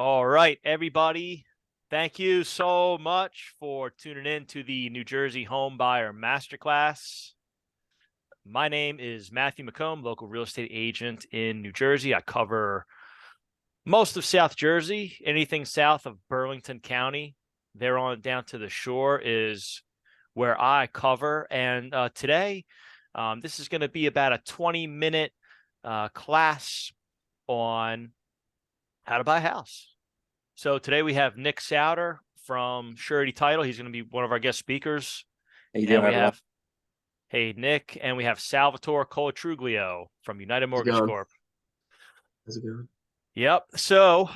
All right, everybody. Thank you so much for tuning in to the New Jersey Home Buyer Masterclass. My name is Matthew McComb, local real estate agent in New Jersey. I cover most of South Jersey, anything south of Burlington County. There on down to the shore is where I cover. And today, this is going to be about a 20-minute class on how to buy a house. So today we have Nick Souter from Surety Title. He's going to be one of our guest speakers. How you And doing, we everyone? have, hey, Nick, and we have Salvatore Colatruglio from United How's it Mortgage going? Corp. How's it going? Yep. So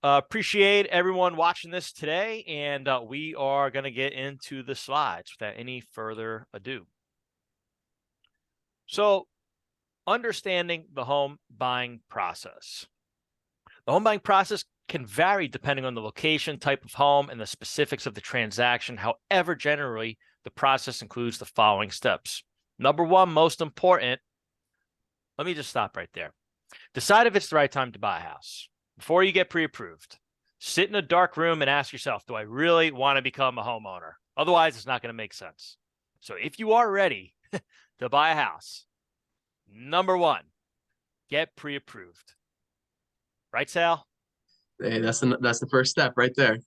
appreciate everyone watching this today. And we are going to get into the slides without any further ado. So understanding the home buying process. The home buying process can vary depending on the location, type of home, and the specifics of the transaction. However, generally, the process includes the following steps. Number one, most important, let me just stop right there. Decide if it's the right time to buy a house. Before you get pre-approved, sit in a dark room and ask yourself, do I really want to become a homeowner? Otherwise, it's not going to make sense. So if you are ready to buy a house, number one, get pre-approved. Right, Sal? Hey, that's the first step right there.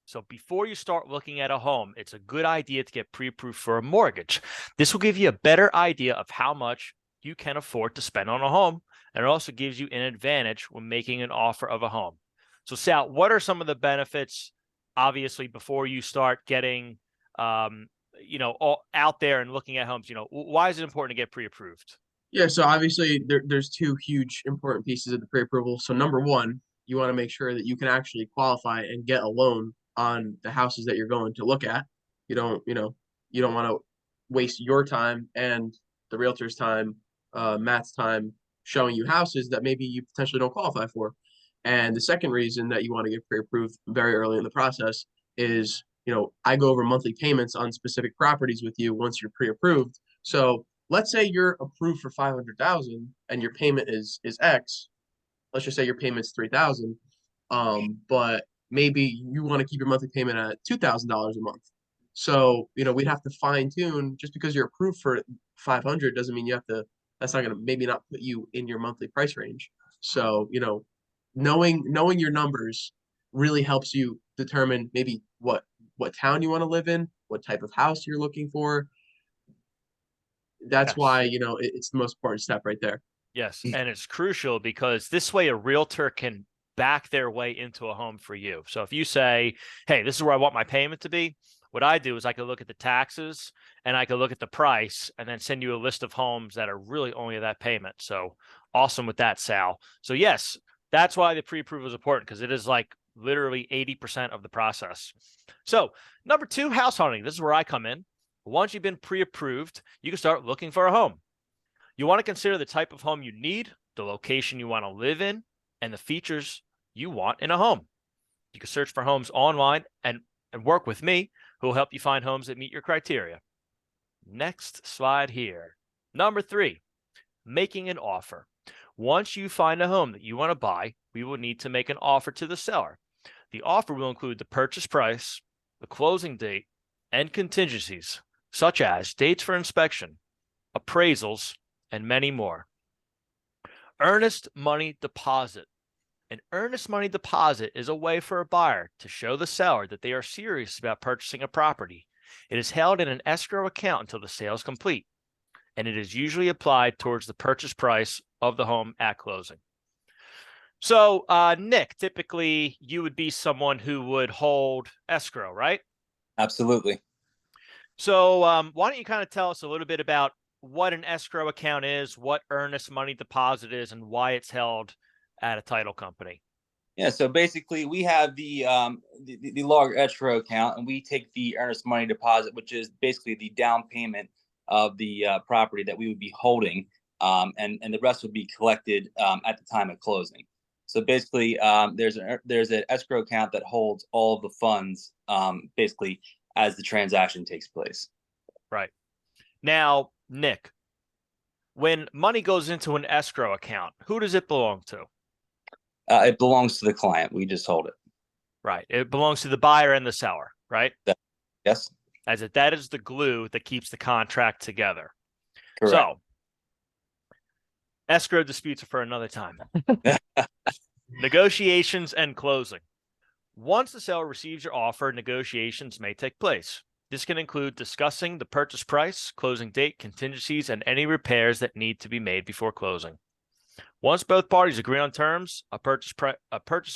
So before you start looking at a home, it's a good idea to get pre-approved for a mortgage. This will give you a better idea of how much you can afford to spend on a home, and it also gives you an advantage when making an offer of a home. So Sal, what are some of the benefits, obviously, before you start getting, out there and looking at homes? Why is it important to get pre-approved? Yeah, so obviously there's two huge important pieces of the pre-approval. So number one, you want to make sure that you can actually qualify and get a loan on the houses that you're going to look at. You don't want to waste your time and the realtor's time, Matt's time showing you houses that maybe you potentially don't qualify for. And the second reason that you want to get pre-approved very early in the process is, I go over monthly payments on specific properties with you once you're pre-approved. So let's say you're approved for 500,000 and your payment is X. Let's just say your payment's 3,000. But maybe you want to keep your monthly payment at $2,000 a month. So, we'd have to fine tune just because you're approved for 500 doesn't mean you have to, that's not going to maybe not put you in your monthly price range. So, knowing your numbers really helps you determine maybe what town you want to live in, what type of house you're looking for. That's why, Yes. it's the most important step right there. Yes, and it's crucial because this way a realtor can back their way into a home for you. So if you say, hey, this is where I want my payment to be, what I do is I could look at the taxes and I could look at the price and then send you a list of homes that are really only that payment. So awesome with that, Sal. So yes, that's why the pre-approval is important because it is like literally 80% of the process. So number two, house hunting. This is where I come in. Once you've been pre-approved, you can start looking for a home. You want to consider the type of home you need, the location you want to live in, and the features you want in a home. You can search for homes online and work with me, who will help you find homes that meet your criteria. Next slide here. Number three, making an offer. Once you find a home that you want to buy, we will need to make an offer to the seller. The offer will include the purchase price, the closing date, and contingencies, such as dates for inspection, appraisals, and many more. Earnest money deposit. An earnest money deposit is a way for a buyer to show the seller that they are serious about purchasing a property. It is held in an escrow account until the sale is complete, and it is usually applied towards the purchase price of the home at closing. So, Nick, typically you would be someone who would hold escrow, right? Absolutely. So why don't you kind of tell us a little bit about what an escrow account is, what earnest money deposit is, and why it's held at a title company? Yeah, so basically we have the large escrow account, and we take the earnest money deposit, which is basically the down payment of the property that we would be holding, and the rest would be collected at the time of closing. So basically, there's an escrow account that holds all of the funds, basically as the transaction takes place. Right. Now, Nick, when money goes into an escrow account, who does it belong to? It belongs to the client. We just hold it. Right. It belongs to the buyer and the seller, right? Yes. That is the glue that keeps the contract together. Correct. So, escrow disputes are for another time. Negotiations and closing. Once the seller receives your offer, negotiations may take place. This can include discussing the purchase price, closing date, contingencies, and any repairs that need to be made before closing. Once both parties agree on terms, a purchase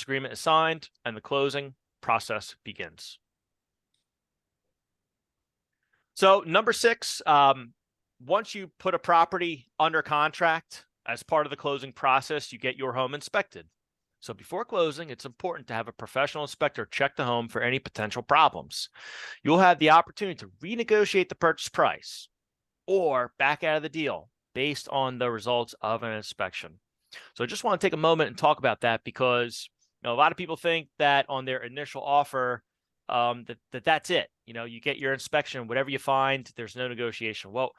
agreement is signed, and the closing process begins. So, number 6, once you put a property under contract, as part of the closing process, you get your home inspected. So before closing, it's important to have a professional inspector check the home for any potential problems. You'll have the opportunity to renegotiate the purchase price or back out of the deal based on the results of an inspection. So I just want to take a moment and talk about that, because a lot of people think that on their initial offer, that's it. You get your inspection, whatever you find, there's no negotiation. Well,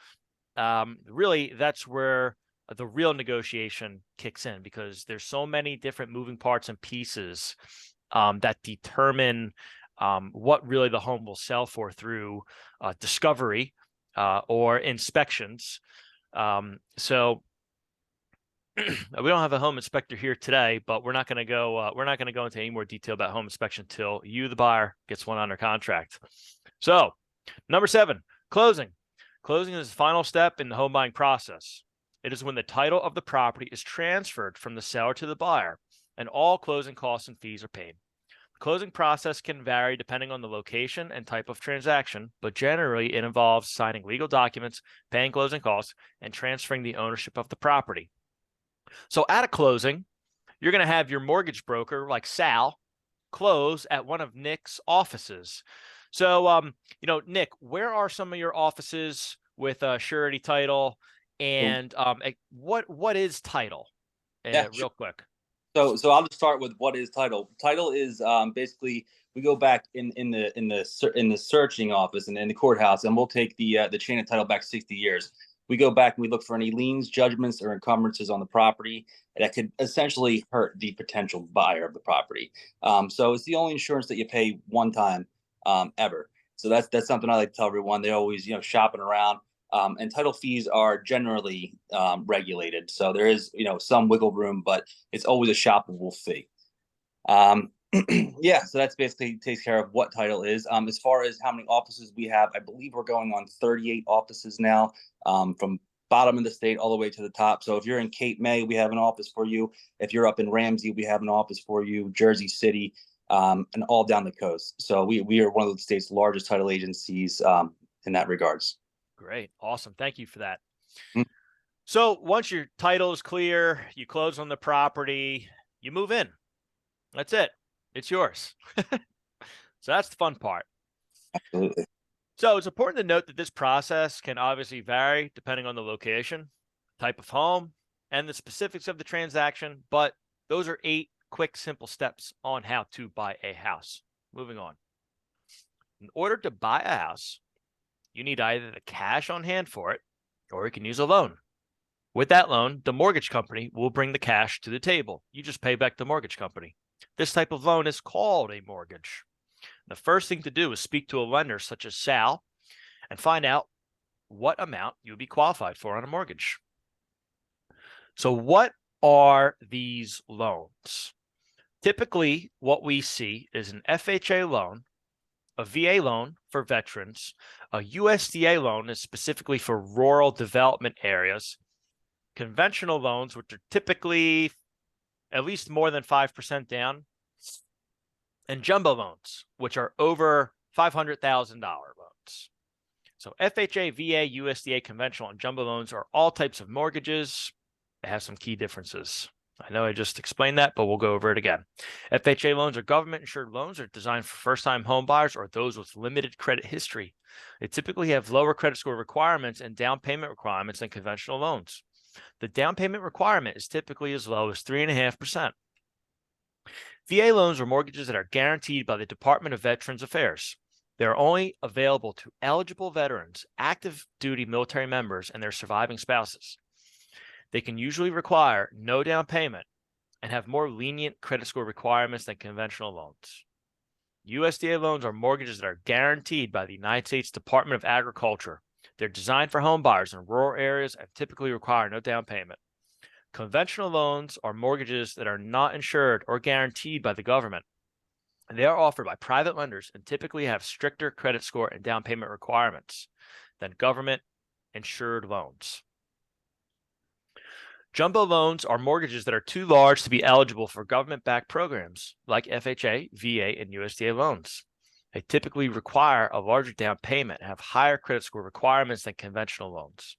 really, that's where the real negotiation kicks in, because there's so many different moving parts and pieces that determine what really the home will sell for through discovery or inspections. So we don't have a home inspector here today, but we're not going to go. We're not going to go into any more detail about home inspection until you, the buyer, gets one under contract. So, number 7, closing. Closing is the final step in the home buying process. It is when the title of the property is transferred from the seller to the buyer, and all closing costs and fees are paid. The closing process can vary depending on the location and type of transaction, but generally it involves signing legal documents, paying closing costs, and transferring the ownership of the property. So at a closing, you're going to have your mortgage broker, like Sal, close at one of Nick's offices. So, Nick, where are some of your offices with surety title, and what is title? Yeah, Real quick. So I'll just start with what is title. Title is basically, we go back in the searching office and in the courthouse, and we'll take the chain of title back 60 years. We go back and we look for any liens, judgments, or encumbrances on the property that could essentially hurt the potential buyer of the property. So it's the only insurance that you pay one time ever. So that's something I like to tell everyone. They're always shopping around. And title fees are generally regulated, so there is some wiggle room, but it's always a shoppable fee. Yeah, so that's basically takes care of what title is. As far as how many offices we have, I believe we're going on 38 offices now, from bottom of the state all the way to the top. So if you're in Cape May, we have an office for you. If you're up in Ramsey, we have an office for you. Jersey City, and all down the coast. So we are one of the state's largest title agencies in that regards. Great. Awesome. Thank you for that. Mm. So once your title is clear, you close on the property, you move in. That's it. It's yours. So that's the fun part. Absolutely. So it's important to note that this process can obviously vary depending on the location, type of home, and the specifics of the transaction, but those are 8 quick, simple steps on how to buy a house. Moving on. In order to buy a house, you need either the cash on hand for it, or you can use a loan. With that loan, the mortgage company will bring the cash to the table. You just pay back the mortgage company. This type of loan is called a mortgage. The first thing to do is speak to a lender such as Sal and find out what amount you would be qualified for on a mortgage. So what are these loans? Typically, what we see is an FHA loan, a VA loan for veterans, a USDA loan is specifically for rural development areas, conventional loans, which are typically at least more than 5% down, and jumbo loans, which are over $500,000 loans. So FHA, VA, USDA, conventional, and jumbo loans are all types of mortgages. They have some key differences. I know I just explained that, but we'll go over it again. FHA loans are government-insured loans, are designed for first-time home buyers or those with limited credit history. They typically have lower credit score requirements and down payment requirements than conventional loans. The down payment requirement is typically as low as 3.5%. VA loans are mortgages that are guaranteed by the Department of Veterans Affairs. They are only available to eligible veterans, active duty military members, and their surviving spouses. They can usually require no down payment, and have more lenient credit score requirements than conventional loans. USDA loans are mortgages that are guaranteed by the United States Department of Agriculture. They're designed for home buyers in rural areas and typically require no down payment. Conventional loans are mortgages that are not insured or guaranteed by the government. They are offered by private lenders and typically have stricter credit score and down payment requirements than government insured loans. Jumbo loans are mortgages that are too large to be eligible for government-backed programs like FHA, VA, and USDA loans. They typically require a larger down payment and have higher credit score requirements than conventional loans.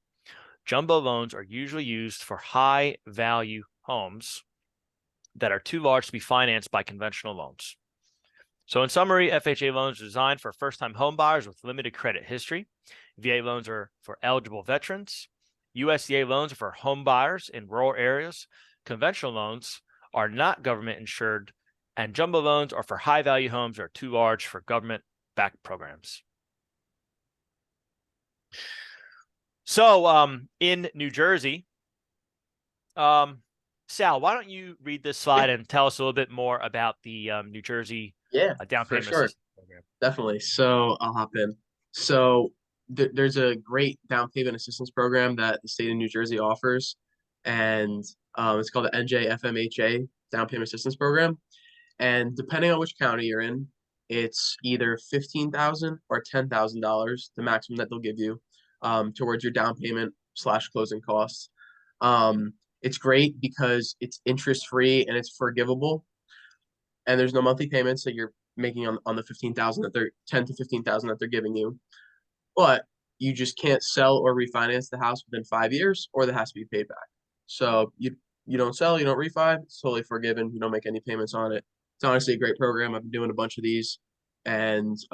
Jumbo loans are usually used for high-value homes that are too large to be financed by conventional loans. So in summary, FHA loans are designed for first-time home buyers with limited credit history. VA loans are for eligible veterans. USDA loans are for home buyers in rural areas. Conventional loans are not government insured, and jumbo loans are for high-value homes that are too large for government-backed programs. So in New Jersey, Sal, why don't you read this slide and tell us a little bit more about the New Jersey down for payment sure. assistance program? Definitely. So I'll hop in. So there's a great down payment assistance program that the state of New Jersey offers, and it's called the NJFMHA Down Payment Assistance Program. And depending on which county you're in, it's either $15,000 or $10,000, the maximum that they'll give you, towards your down payment / closing costs. It's great because it's interest free and it's forgivable, and there's no monthly payments that you're making on the 15,000 that they're 10 to 15,000 that they're giving you. But you just can't sell or refinance the house within 5 years, or that has to be paid back. So you don't sell, you don't refi, it's totally forgiven. You don't make any payments on it. It's honestly a great program. I've been doing a bunch of these, and it's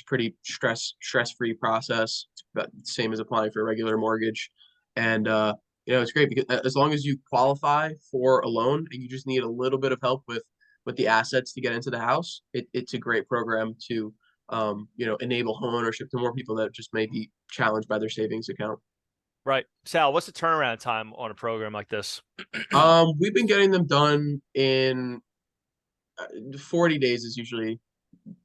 a pretty stress-free process. It's about the same as applying for a regular mortgage, and it's great because as long as you qualify for a loan and you just need a little bit of help with the assets to get into the house, it's a great program to enable home ownership to more people that just may be challenged by their savings account. Right. Sal, what's the turnaround time on a program like this? We've been getting them done in 40 days is usually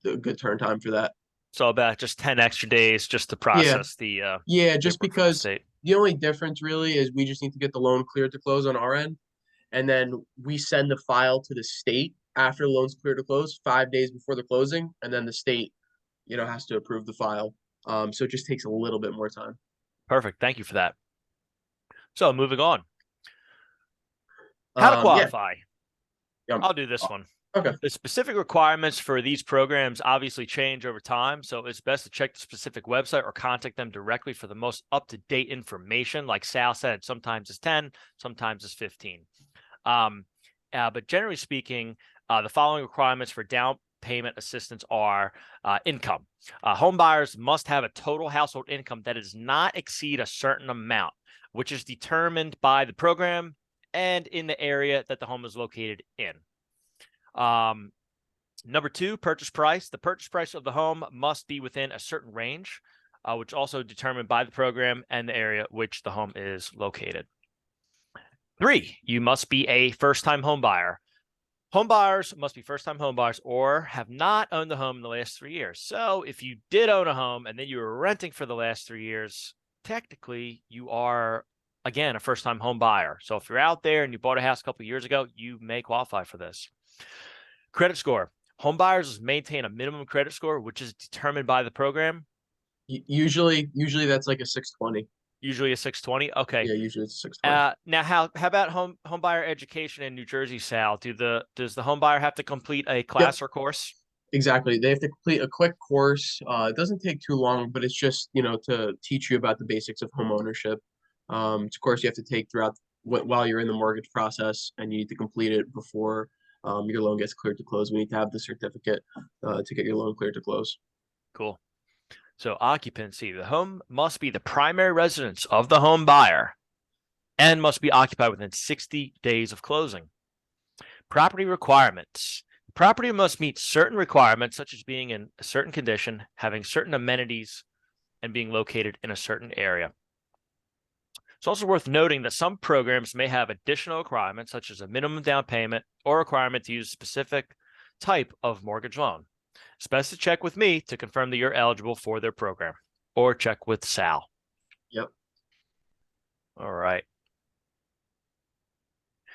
a good turn time for that. So about just 10 extra days just to process the just paperwork from the because state. the only difference really is we just need to get the loan cleared to close on our end, and then we send the file to the state after the loan's cleared to close 5 days before the closing, and then the state has to approve the file. So it just takes a little bit more time. Perfect. Thank you for that. So moving on. How to qualify. I'll do this one. Okay. The specific requirements for these programs obviously change over time, so it's best to check the specific website or contact them directly for the most up-to-date information. Like Sal said, sometimes it's 10, sometimes it's 15. But generally speaking, the following requirements for down payment assistance are income. Home buyers must have a total household income that does not exceed a certain amount, which is determined by the program and in the area that the home is located in. Number two, purchase price. The purchase price of the home must be within a certain range, which is also determined by the program and the area which the home is located. 3, you must be a first-time home buyer. Home buyers must be first-time home buyers or have not owned the home in the last 3 years. So if you did own a home and then you were renting for the last 3 years, technically you are, again, a first-time home buyer. So if you're out there and you bought a house a couple of years ago, you may qualify for this. Credit score. Home buyers maintain a minimum credit score, which is determined by the program. Usually that's like a 620. Usually a 620. Okay. Yeah, usually it's 620. Now, how about home buyer education in New Jersey, Sal? Does the home buyer have to complete a class or course? Exactly. They have to complete a quick course. It doesn't take too long, but it's just to teach you about the basics of home ownership. It's a course you have to take throughout while you're in the mortgage process, and you need to complete it before your loan gets cleared to close. We need to have the certificate to get your loan cleared to close. Cool. So occupancy, the home must be the primary residence of the home buyer and must be occupied within 60 days of closing. Property requirements. Property must meet certain requirements, such as being in a certain condition, having certain amenities, and being located in a certain area. It's also worth noting that some programs may have additional requirements, such as a minimum down payment or requirement to use a specific type of mortgage loan. It's best to check with me to confirm that you're eligible for their program, or check with Sal. Yep. All right.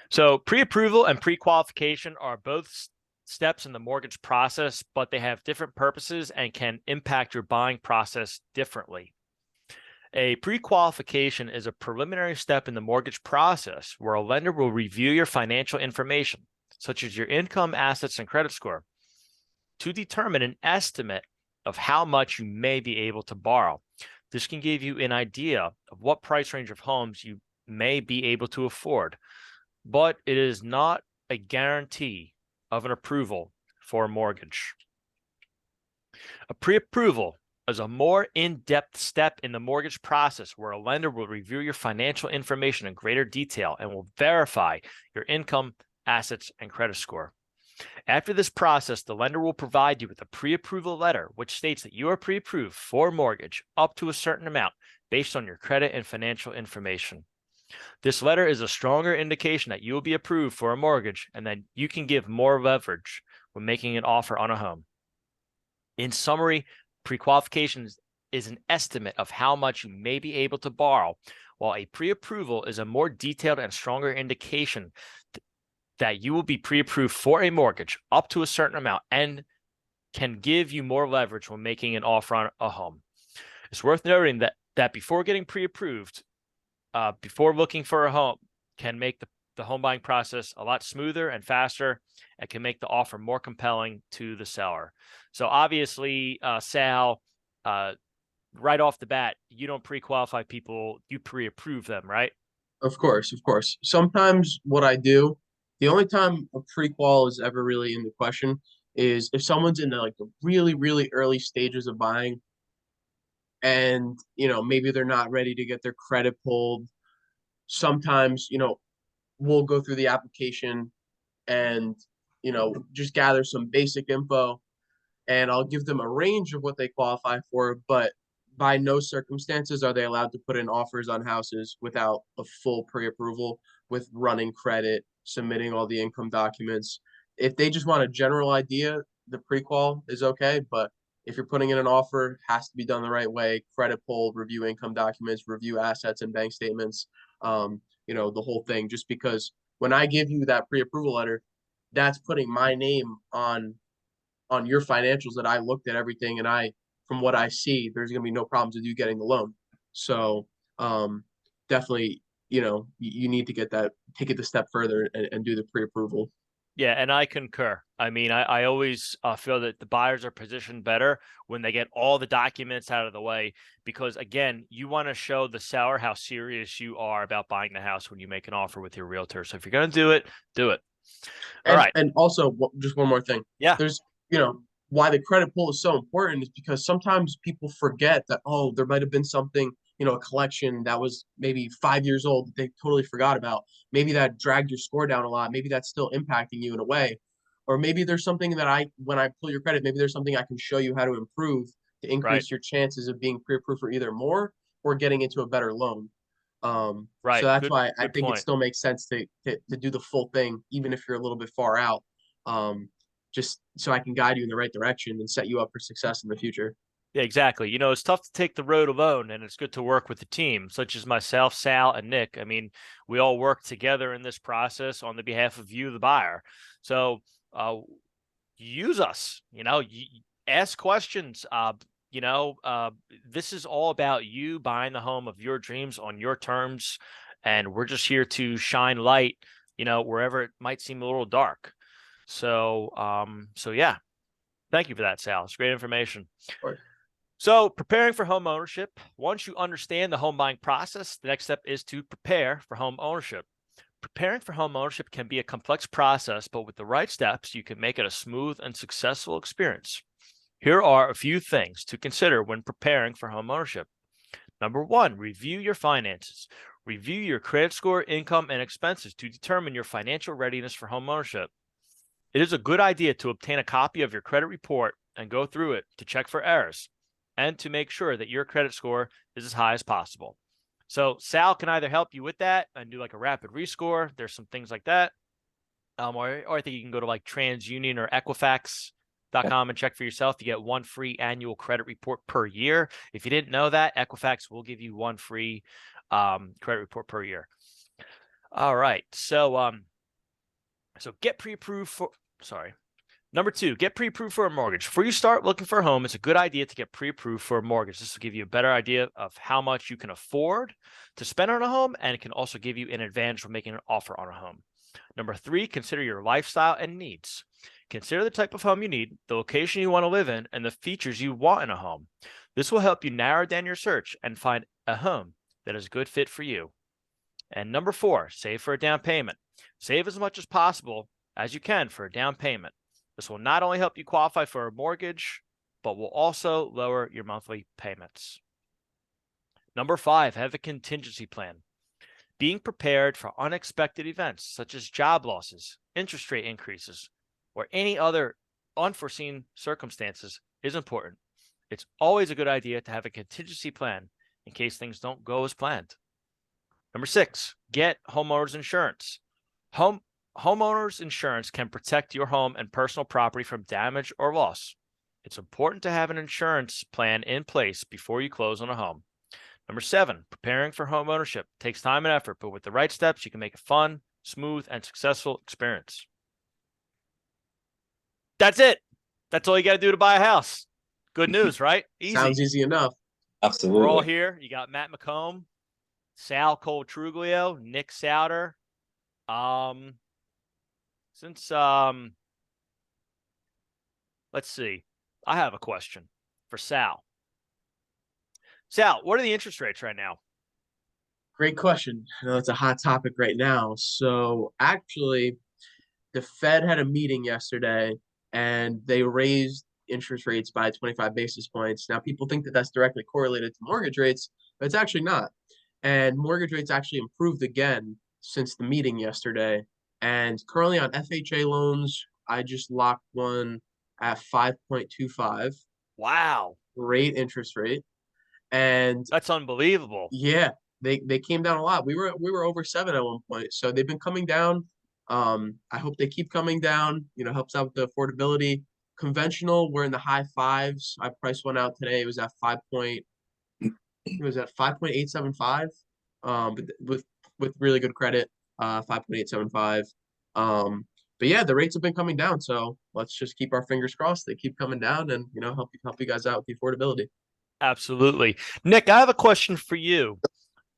So pre-approval and pre-qualification are both steps in the mortgage process, but they have different purposes and can impact your buying process differently. A pre-qualification is a preliminary step in the mortgage process where a lender will review your financial information, such as your income, assets, and credit score, to determine an estimate of how much you may be able to borrow. This can give you an idea of what price range of homes you may be able to afford, but it is not a guarantee of an approval for a mortgage. A pre-approval is a more in-depth step in the mortgage process where a lender will review your financial information in greater detail and will verify your income, assets, and credit score. After this process, the lender will provide you with a pre-approval letter, which states that you are pre-approved for a mortgage up to a certain amount based on your credit and financial information. This letter is a stronger indication that you will be approved for a mortgage and that you can give more leverage when making an offer on a home. In summary, pre-qualification is an estimate of how much you may be able to borrow, while a pre-approval is a more detailed and stronger indication that you will be pre-approved for a mortgage up to a certain amount and can give you more leverage when making an offer on a home. It's worth noting that before getting pre-approved, before looking for a home, can make the home buying process a lot smoother and faster, and can make the offer more compelling to the seller. So obviously, Sal, right off the bat, you don't pre-qualify people, you pre-approve them, right? Of course, of course. Sometimes what I do, the only time a pre-qual is ever really in the question is if someone's in the really, really early stages of buying and, maybe they're not ready to get their credit pulled. Sometimes, we'll go through the application and, just gather some basic info and I'll give them a range of what they qualify for, but by no circumstances are they allowed to put in offers on houses without a full pre-approval with running credit, submitting all the income documents. If they just want a general idea, the pre-qual is okay, but if you're putting in an offer, it has to be done the right way, credit pull, review income documents, review assets and bank statements, the whole thing, just because when I give you that pre-approval letter, that's putting my name on your financials that I looked at everything and from what I see, there's going to be no problems with you getting the loan. So definitely, you need to take it a step further and do the pre-approval. Yeah, and I concur. I mean, I always feel that the buyers are positioned better when they get all the documents out of the way, because again, you want to show the seller how serious you are about buying the house when you make an offer with your realtor. So if you're going to do it, do it. All right. And also, just one more thing. Yeah. There's, why the credit pull is so important is because sometimes people forget that, oh, there might have been something, a collection that was maybe 5 years old that they totally forgot about. Maybe that dragged your score down a lot. Maybe that's still impacting you in a way. Or maybe there's something that when I pull your credit, maybe there's something I can show you how to improve to increase your chances of being pre-approved for either more or getting into a better loan. Right. So that's why I Good think it point. still makes sense to do the full thing, even if you're a little bit far out, just so I can guide you in the right direction and set you up for success in the future. Yeah, exactly. It's tough to take the road alone, and it's good to work with the team, such as myself, Sal, and Nick. I mean, we all work together in this process on the behalf of you, the buyer. So use us, ask questions. This is all about you buying the home of your dreams on your terms, and we're just here to shine light, wherever it might seem a little dark. So yeah, thank you for that, Sal. It's great information. Right. So preparing for home ownership, once you understand the home buying process, the next step is to prepare for home ownership. Preparing for home ownership can be a complex process, but with the right steps, you can make it a smooth and successful experience. Here are a few things to consider when preparing for home ownership. Number one, review your finances. Review your credit score, income, and expenses to determine your financial readiness for home ownership. It is a good idea to obtain a copy of your credit report and go through it to check for errors and to make sure that your credit score is as high as possible. So Sal can either help you with that and do like a rapid rescore. There's some things like that. Or I think you can go to like TransUnion or Equifax.com and check for yourself. You get one free annual credit report per year. If you didn't know that, Equifax will give you one free credit report per year. All right. So get pre-approved for, sorry. Number 2, get pre-approved for a mortgage. Before you start looking for a home, it's a good idea to get pre-approved for a mortgage. This will give you a better idea of how much you can afford to spend on a home, and it can also give you an advantage for making an offer on a home. Number 3, consider your lifestyle and needs. Consider the type of home you need, the location you want to live in, and the features you want in a home. This will help you narrow down your search and find a home that is a good fit for you. And number 4, save for a down payment. Save as much as possible as you can for a down payment. This will not only help you qualify for a mortgage, but will also lower your monthly payments. Number 5, have a contingency plan. Being prepared for unexpected events such as job losses, interest rate increases, or any other unforeseen circumstances is important. It's always a good idea to have a contingency plan in case things don't go as planned. Number 6, get homeowners insurance. Homeowners insurance can protect your home and personal property from damage or loss. It's important to have an insurance plan in place before you close on a home. Number 7, preparing for home ownership takes time and effort, but with the right steps, you can make a fun, smooth, and successful experience. That's it. That's all you got to do to buy a house. Good news, right? Easy. Sounds easy enough. Absolutely. We're all here. You got Matt McComb, Sal Cole-Truglio, Nick Souter. Let's see. I have a question for Sal. Sal, what are the interest rates right now? Great question. I know it's a hot topic right now. So actually, the Fed had a meeting yesterday and they raised interest rates by 25 basis points. Now, people think that that's directly correlated to mortgage rates, but it's actually not. And mortgage rates actually improved again since the meeting yesterday. And currently on FHA loans, I just locked one at 5.25. Wow. Great interest rate. And that's unbelievable. Yeah, they came down a lot. We were over 7 at one point. So they've been coming down. I hope they keep coming down, helps out with the affordability. Conventional, we're in the high 5s. I priced one out today. It was at 5.875. But with really good credit, 5.875. But yeah, the rates have been coming down. So let's just keep our fingers crossed. They keep coming down and, help you guys out with the affordability. Absolutely. Nick, I have a question for you.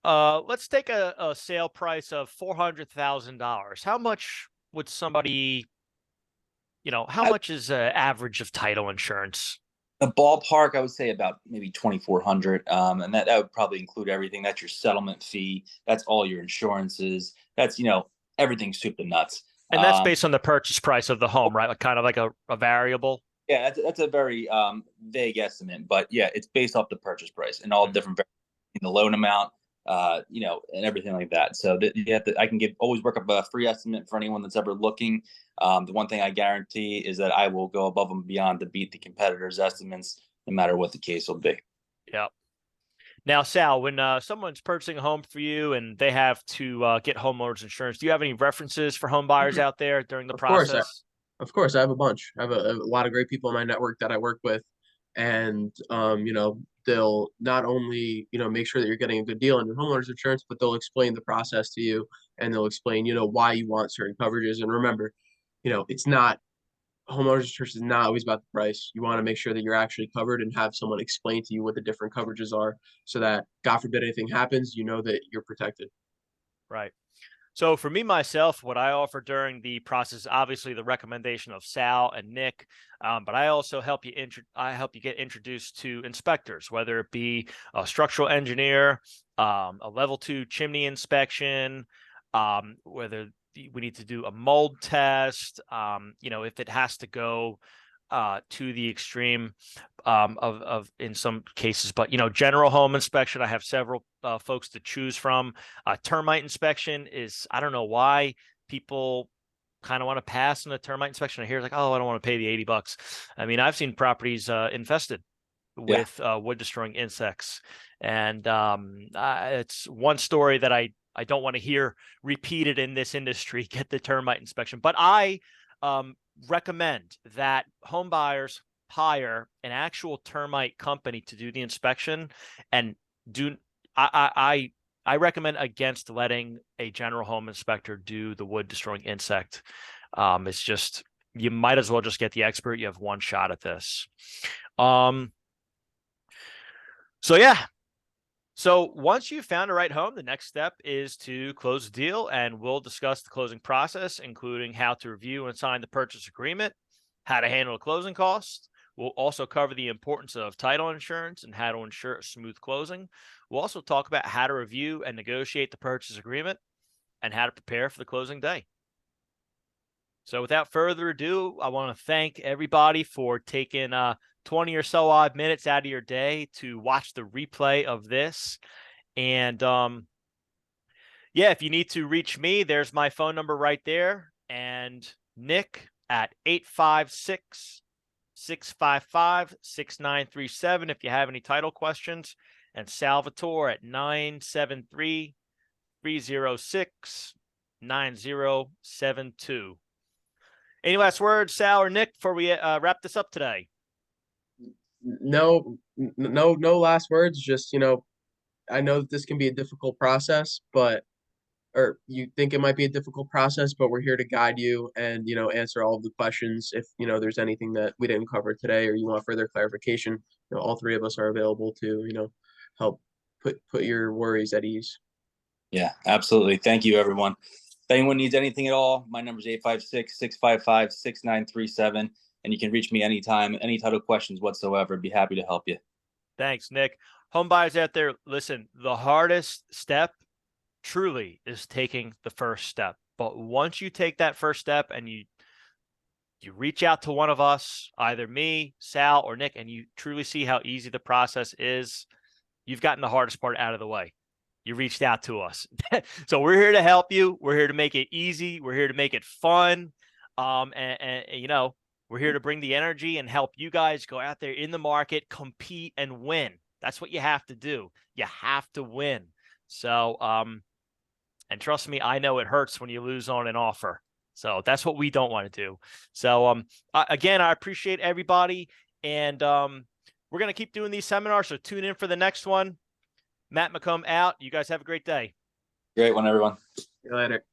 Let's take a sale price of $400,000. How much would somebody, how much is an average of title insurance? The ballpark, I would say about maybe 2,400. And that would probably include everything. That's your settlement fee. That's all your insurances. That's, everything soup to nuts. And that's based on the purchase price of the home, right? Like kind of like a variable. Yeah, that's a very vague estimate, but yeah, it's based off the purchase price and all different in the loan amount, and everything like that. So I can always work up a free estimate for anyone that's ever looking. The one thing I guarantee is that I will go above and beyond to beat the competitors' estimates, no matter what the case will be. Yep. Now, Sal, when someone's purchasing a home for you and they have to get homeowners insurance, do you have any references for home buyers out there during the process? Of course, I have a bunch. I have a lot of great people in my network that I work with, and they'll not only make sure that you're getting a good deal on your homeowners insurance, but they'll explain the process to you, and they'll explain why you want certain coverages. And remember, it's not homeowners insurance is not always about the price. You want to make sure that you're actually covered and have someone explain to you what the different coverages are, so that God forbid anything happens, that you're protected. Right. So for me, myself, what I offer during the process, obviously the recommendation of Sal and Nick, but I also help you get introduced to inspectors, whether it be a structural engineer, a level 2 chimney inspection, whether we need to do a mold test, if it has to go to the extreme of in some cases, but general home inspection, I have several folks to choose from. Termite inspection is, I don't know why people kind of want to pass on a termite inspection. I hear like, oh, I don't want to pay the $80. I mean, I've seen properties infested with wood destroying insects. And it's one story that I don't want to hear repeated in this industry, get the termite inspection. But I recommend that home buyers hire an actual termite company to do the inspection, and I recommend against letting a general home inspector do the wood destroying insect. It's just, you might as well just get the expert. You have one shot at this. So yeah. So once you've found the right home, the next step is to close the deal, and we'll discuss the closing process, including how to review and sign the purchase agreement, how to handle the closing costs. We'll also cover the importance of title insurance and how to ensure a smooth closing. We'll also talk about how to review and negotiate the purchase agreement and how to prepare for the closing day. So without further ado, I want to thank everybody for taking 20 or so odd minutes out of your day to watch the replay of this. And yeah, if you need to reach me, there's my phone number right there. And Nick at 856-655-6937 if you have any title questions. And Salvatore at 973-306-9072. Any last words, Sal or Nick, before we wrap this up today? No last words. Just, I know that this can be a difficult process, or you think it might be a difficult process, but we're here to guide you and, answer all of the questions. If, there's anything that we didn't cover today or you want further clarification, all three of us are available to, help put your worries at ease. Yeah, absolutely. Thank you, everyone. If anyone needs anything at all, my number is 856-655-6937, and you can reach me anytime, any type of questions whatsoever. Be happy to help you. Thanks, Nick. Home buyers out there, listen, the hardest step truly is taking the first step. But once you take that first step and you reach out to one of us, either me, Sal, or Nick, and you truly see how easy the process is, you've gotten the hardest part out of the way. You reached out to us. So we're here to help you. We're here to make it easy. We're here to make it fun. And we're here to bring the energy and help you guys go out there in the market, compete, and win. That's what you have to do. You have to win. So, and trust me, I know it hurts when you lose on an offer. So that's what we don't want to do. So, again, I appreciate everybody. And we're going to keep doing these seminars. So tune in for the next one. Matt McComb out. You guys have a great day. Great one, everyone. See you later.